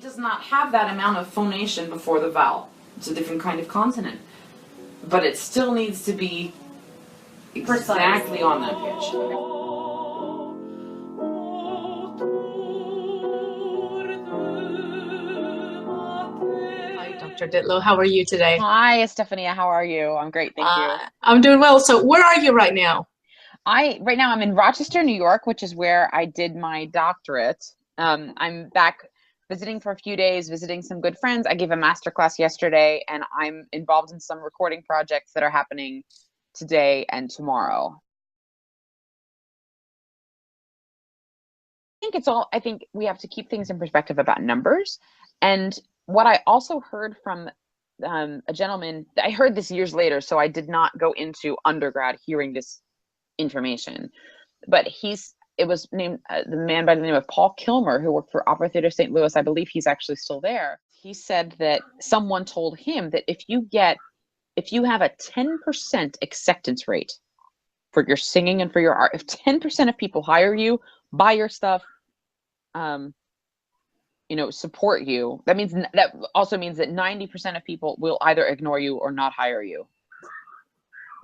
does not have that amount of phonation before the vowel. It's a different kind of consonant. But it still needs to be exactly on that pitch. Hi, Dr. Ditlow. How are you today? Hi, Estefania. How are you? I'm great, thank you. I'm doing well. So where are you right now? Right now I'm in Rochester, New York, which is where I did my doctorate. I'm back visiting for a few days, visiting some good friends. I gave a masterclass yesterday, and I'm involved in some recording projects that are happening today and tomorrow. I think we have to keep things in perspective about numbers. And what I also heard from a gentleman, I heard this years later, so I did not go into undergrad hearing this information, but it was named the man by the name of Paul Kilmer, who worked for Opera Theater St. Louis. I believe he's actually still there. He said that someone told him that if you have a 10% acceptance rate for your singing and for your art, if 10% of people hire you, buy your stuff, support you, that also means that 90% of people will either ignore you or not hire you.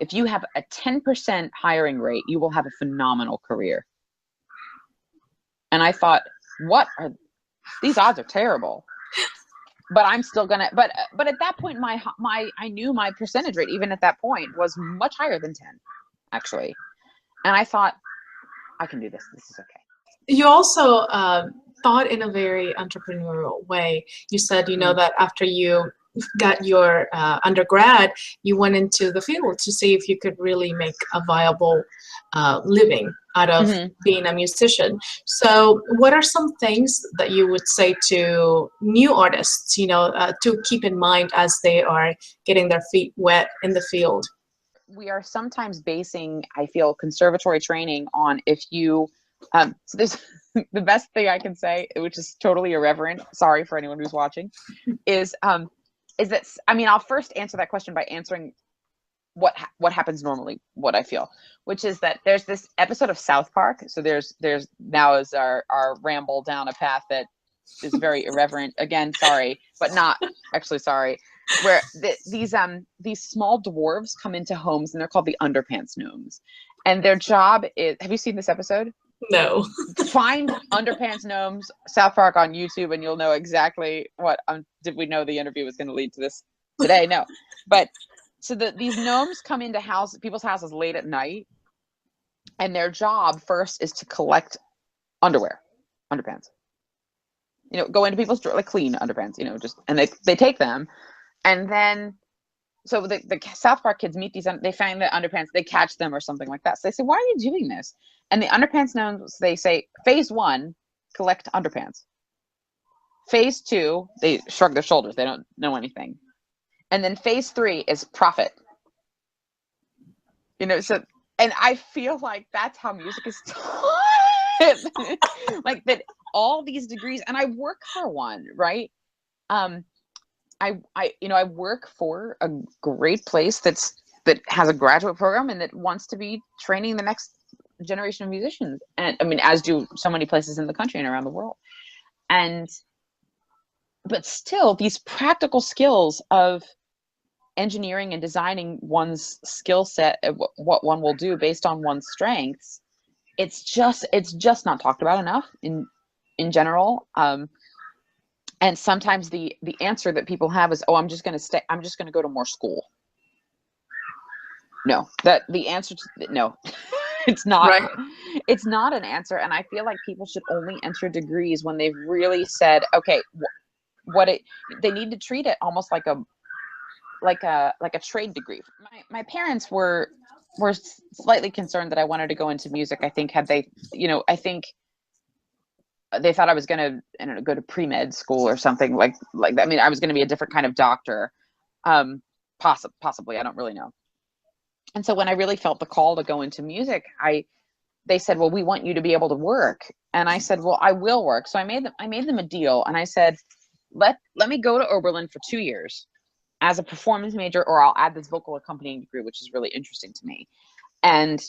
If you have a 10% hiring rate, you will have a phenomenal career. And I thought, these odds are terrible. But I'm still gonna. But at that point, I knew my percentage rate, even at that point, was much higher than 10, actually. And I thought, I can do this. This is okay. You also thought in a very entrepreneurial way. You said, that after you got your undergrad, you went into the field to see if you could really make a viable living out of being a musician. So what are some things that you would say to new artists, to keep in mind as they are getting their feet wet in the field? We are sometimes basing, I feel, conservatory training on if you so there's the best thing I can say, which is totally irreverent, sorry for anyone who's watching, is that, I'll first answer that question by answering what happens normally, what I feel, which is that there's this episode of South Park. So there's now is our ramble down a path that is very irreverent. Again, sorry, but not actually sorry. Where these small dwarves come into homes, and they're called the underpants gnomes. And their job is, have you seen this episode? No. Find underpants gnomes, South Park on YouTube, and you'll know exactly what. Did we know the interview was going to lead to this today? No, but so these gnomes come into people's houses late at night, and their job first is to collect underpants. Go into people's like clean underpants. And they take them, and then. So the South Park kids meet they find the underpants, they catch them or something like that. So they say, why are you doing this? And the underpants gnomes, they say, phase 1, collect underpants. Phase 2, they shrug their shoulders. They don't know anything. And then phase 3 is profit. So, and I feel like that's how music is taught. Like that all these degrees, and I work for one, right? I work for a great place that has a graduate program and that wants to be training the next generation of musicians. And as do so many places in the country and around the world. But still, these practical skills of engineering and designing one's skill set, what one will do based on one's strengths, it's just not talked about enough in general. And sometimes the answer that people have is, I'm just going to go to more school. No, the answer to no, it's not. Right. It's not an answer. And I feel like people should only enter degrees when they've really said, okay, they need to treat it almost like a trade degree. My parents were slightly concerned that I wanted to go into music. I think they thought I was going to go to pre-med school or something like that. I was going to be a different kind of doctor. Possibly, I don't really know. And so when I really felt the call to go into music, they said, well, we want you to be able to work. And I said, well, I will work. So I made them a deal. And I said, let me go to Oberlin for 2 years as a performance major, or I'll add this vocal accompanying degree, which is really interesting to me. And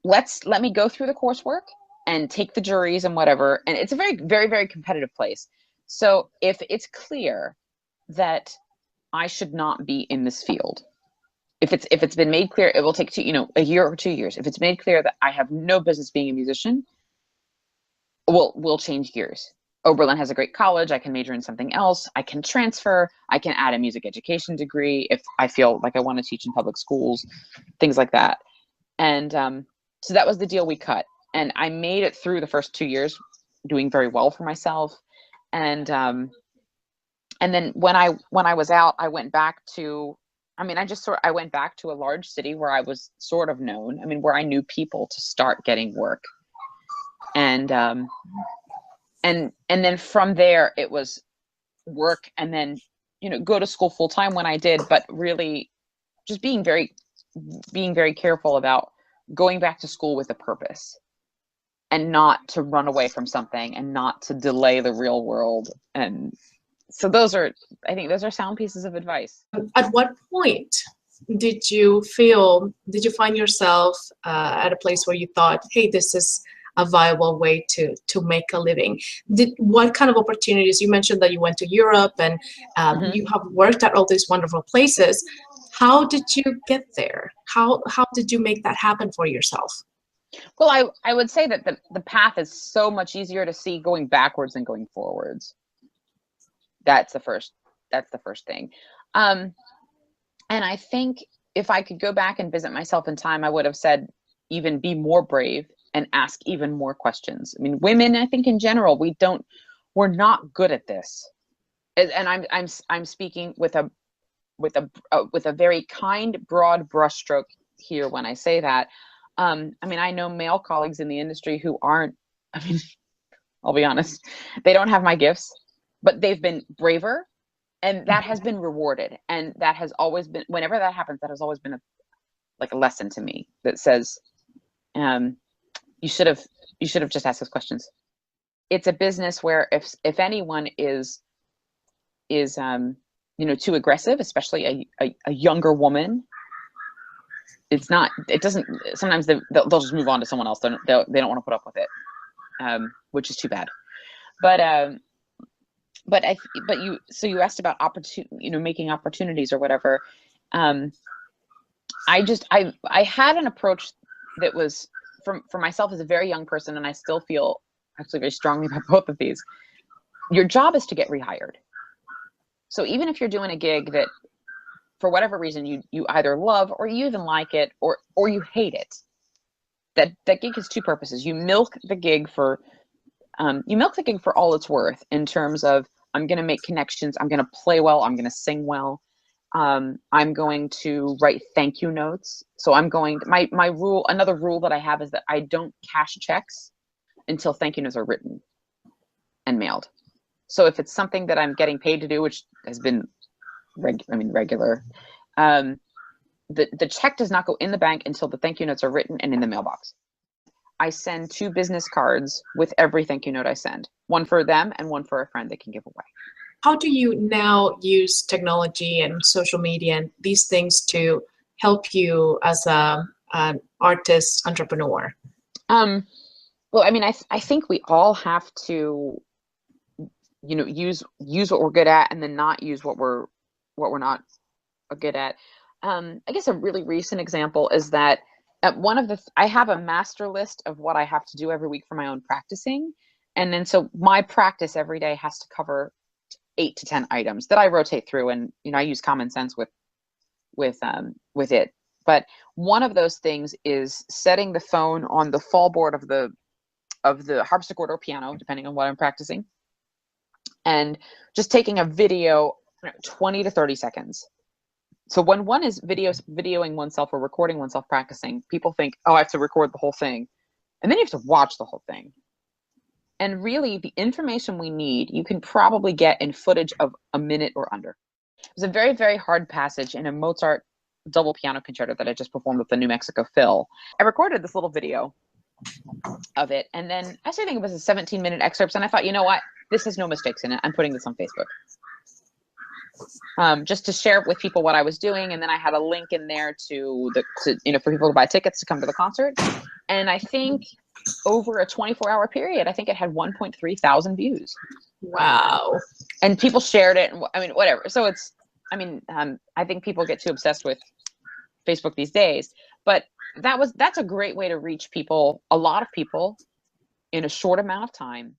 let me go through the coursework and take the juries and whatever. And it's a very, very, very competitive place. So if it's clear that I should not be in this field, if it's been made clear, it will take a year or 2 years. If it's made clear that I have no business being a musician, we'll change gears. Oberlin has a great college. I can major in something else. I can transfer. I can add a music education degree if I feel like I want to teach in public schools, things like that. And so that was the deal we cut. And I made it through the first 2 years doing very well for myself. And then when I was out, I went back to, I went back to a large city where I was sort of known. Where I knew people to start getting work. And then from there it was work, and then go to school full time when I did, but really just being very careful about going back to school with a purpose and not to run away from something and not to delay the real world. And so I think those are sound pieces of advice. At what point did you find yourself at a place where you thought, hey, this is a viable way to make a living? What kind of opportunities? You mentioned that you went to Europe and you have worked at all these wonderful places. How did you get there? How did you make that happen for yourself? Well, I would say that the path is so much easier to see going backwards than going forwards. That's the first thing. And I think if I could go back and visit myself in time, I would have said, even be more brave and ask even more questions. Women, I think in general, we're not good at this. And I'm speaking with a very kind, broad brushstroke here when I say that. I know male colleagues in the industry who aren't, I'll be honest, they don't have my gifts, but they've been braver, and that has been rewarded. And that has always been, whenever that happens, that has always been a lesson to me that says, you should have just asked those questions. It's a business where if anyone is too aggressive, especially a younger woman, sometimes they'll just move on to someone else. They don't want to put up with it, which is too bad. But you asked about making opportunities or whatever. I had an approach that was for myself as a very young person, and I still feel actually very strongly about both of these. Your job is to get rehired. So even if you're doing a gig that for whatever reason you either love or you even like it or you hate it, that gig has two purposes. You milk the gig for all it's worth, in terms of, I'm going to make connections, I'm going to play well, I'm going to sing well, I'm going to write thank you notes. So my rule, another rule that I have, is that I don't cash checks until thank you notes are written and mailed. So if it's something that I'm getting paid to do, which has been regular, the check does not go in the bank until the thank you notes are written and in the mailbox. I send 2 business cards with every thank you note I send. One for them and one for a friend they can give away. How do you now use technology and social media and these things to help you as an artist entrepreneur? Well, I think we all have to, use what we're good at, and then not use what we're not good at. I guess a really recent example is that I have a master list of what I have to do every week for my own practicing. And then so my practice every day has to cover 8 to 10 items that I rotate through, and I use common sense with it. But one of those things is setting the phone on the fall board of the harpsichord or piano, depending on what I'm practicing, and just taking a video, 20 to 30 seconds. So when one is videoing oneself or recording oneself practicing, people think, oh, I have to record the whole thing. And then you have to watch the whole thing. And really, the information we need, you can probably get in footage of a minute or under. There's a very, very hard passage in a Mozart double piano concerto that I just performed with the New Mexico Phil. I recorded this little video of it, and then I think it was a 17-minute excerpt, and I thought, you know what? This has no mistakes in it. I'm putting this on Facebook. Just to share with people what I was doing. And then I had a link in there for people to buy tickets to come to the concert. And I think over a 24-hour period, I think it had 1.3 thousand views. Wow. And people shared it, and I mean, whatever. So it's, I mean, I think people get too obsessed with Facebook these days, but that's a great way to reach people, a lot of people, in a short amount of time.